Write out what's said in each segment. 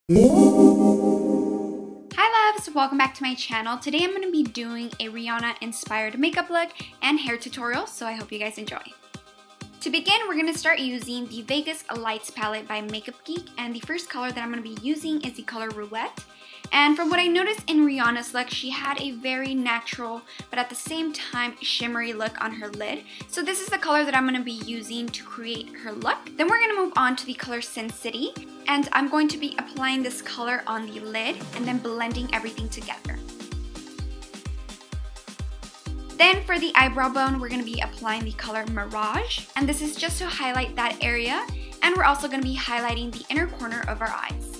Hi loves, welcome back to my channel. Today I'm going to be doing a Rihanna inspired makeup look and hair tutorial, so I hope you guys enjoy. To begin, we're going to start using the Vegas Lights palette by Makeup Geek, and the first color that I'm going to be using is the color Roulette. And from what I noticed in Rihanna's look, she had a very natural but at the same time shimmery look on her lid. So this is the color that I'm going to be using to create her look. Then we're going to move on to the color Sin City, and I'm going to be applying this color on the lid and then blending everything together. Then for the eyebrow bone, we're going to be applying the color Mirage, and this is just to highlight that area, and we're also going to be highlighting the inner corner of our eyes.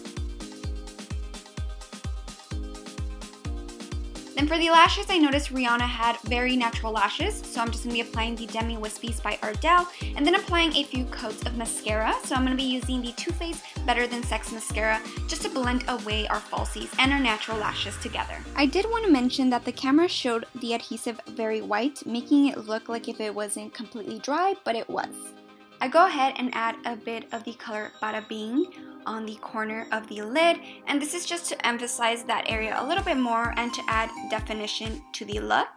Then for the lashes, I noticed Rihanna had very natural lashes, so I'm just going to be applying the Demi Wispies by Ardell, and then applying a few coats of mascara. So I'm going to be using the Toofaced Better Than Sex mascara just to blend away our falsies and our natural lashes together. I did want to mention that the camera showed the adhesive very white, making it look like if it wasn't completely dry, but it was. I go ahead and add a bit of the color Bada Bing on the corner of the lid, and this is just to emphasize that area a little bit more and to add definition to the look.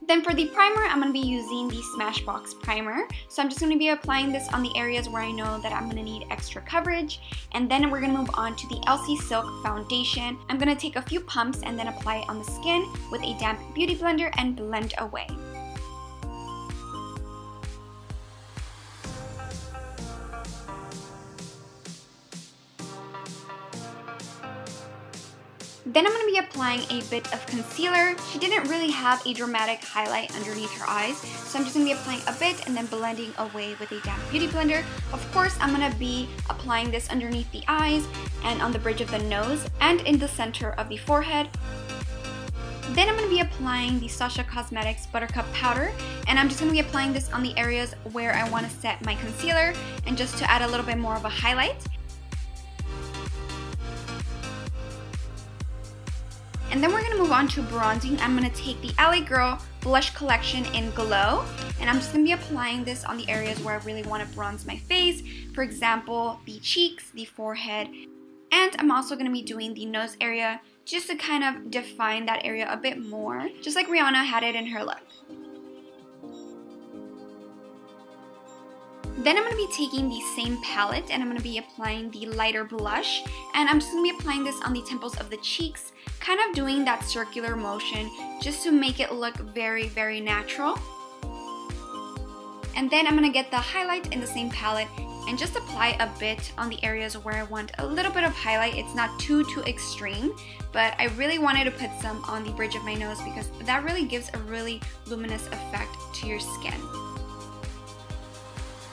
Then for the primer, I'm going to be using the Smashbox primer. So I'm just going to be applying this on the areas where I know that I'm going to need extra coverage. And then we're going to move on to the Elcie Silque foundation. I'm going to take a few pumps and then apply it on the skin with a damp beauty blender and blend away. Then I'm going to be applying a bit of concealer. She didn't really have a dramatic highlight underneath her eyes, so I'm just going to be applying a bit and then blending away with a damp beauty blender. Of course, I'm going to be applying this underneath the eyes and on the bridge of the nose and in the center of the forehead. Then I'm going to be applying the Cosmetics Buttercup powder, and I'm just going to be applying this on the areas where I want to set my concealer and just to add a little bit more of a highlight. And then we're going to move on to bronzing. I'm going to take the LA Girl Blush Collection in Glow, and I'm just going to be applying this on the areas where I really want to bronze my face. For example, the cheeks, the forehead, and I'm also going to be doing the nose area just to kind of define that area a bit more, just like Rihanna had it in her look. Then I'm going to be taking the same palette and I'm going to be applying the lighter blush, and I'm just going to be applying this on the temples of the cheeks, kind of doing that circular motion just to make it look very, very natural. And then I'm going to get the highlight in the same palette and just apply a bit on the areas where I want a little bit of highlight. It's not too extreme, but I really wanted to put some on the bridge of my nose because that really gives a really luminous effect to your skin.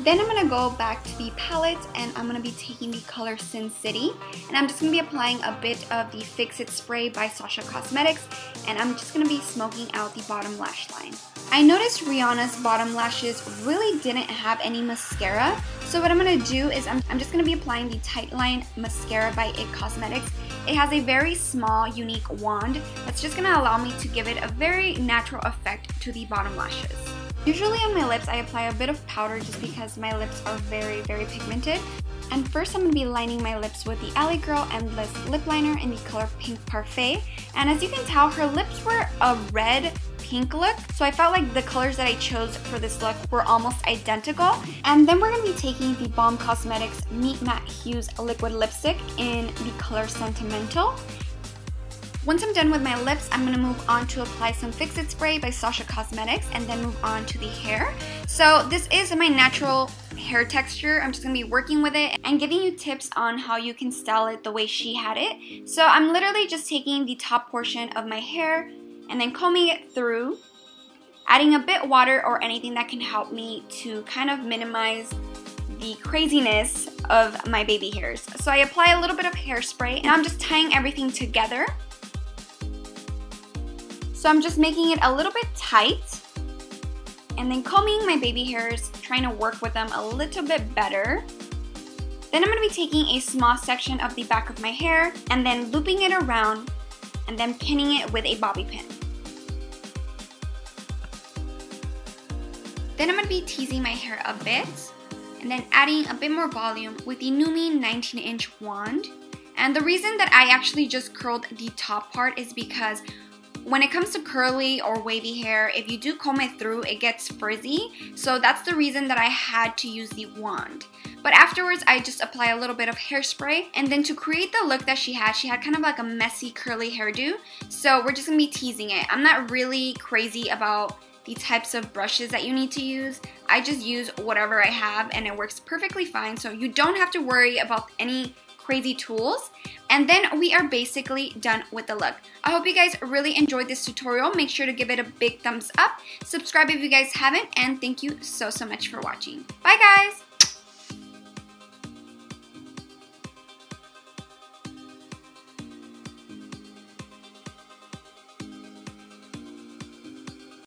Then I'm going to go back to the palette and I'm going to be taking the color Sin City, and I'm just going to be applying a bit of the Fix It spray by Cosmetics, and I'm just going to be smoking out the bottom lash line. I noticed Rihanna's bottom lashes really didn't have any mascara, so what I'm going to do is I'm just going to be applying the Tightline mascara by It Cosmetics. It has a very small, unique wand that's just going to allow me to give it a very natural effect to the bottom lashes. Usually on my lips, I apply a bit of powder just because my lips are very, very pigmented. And first I'm going to be lining my lips with the LA Girl Endless Lip Liner in the color Pink Parfait. And as you can tell, her lips were a red pink look, so I felt like the colors that I chose for this look were almost identical. And then we're going to be taking the Balm Cosmetics Matte Hughes liquid lipstick in the color Sentimental. Once I'm done with my lips, I'm going to move on to apply some Fix It spray by Cosmetics and then move on to the hair. So this is my natural hair texture. I'm just going to be working with it and giving you tips on how you can style it the way she had it. So I'm literally just taking the top portion of my hair and then combing it through, adding a bit water or anything that can help me to kind of minimize the craziness of my baby hairs. So I apply a little bit of hairspray and I'm just tying everything together. So I'm just making it a little bit tight and then combing my baby hairs, trying to work with them a little bit better. Then I'm going to be taking a small section of the back of my hair and then looping it around and then pinning it with a bobby pin. Then I'm going to be teasing my hair a bit, and then adding a bit more volume with the Nume 19-inch wand. And the reason that I actually just curled the top part is because when it comes to curly or wavy hair, if you do comb it through, it gets frizzy. So that's the reason that I had to use the wand. But afterwards, I just apply a little bit of hairspray. And then to create the look that she had kind of like a messy curly hairdo. So we're just going to be teasing it. I'm not really crazy about the types of brushes that you need to use. I just use whatever I have and it works perfectly fine. So you don't have to worry about any crazy tools. And then we are basically done with the look. I hope you guys really enjoyed this tutorial. Make sure to give it a big thumbs up. Subscribe if you guys haven't, and thank you so much for watching. Bye guys!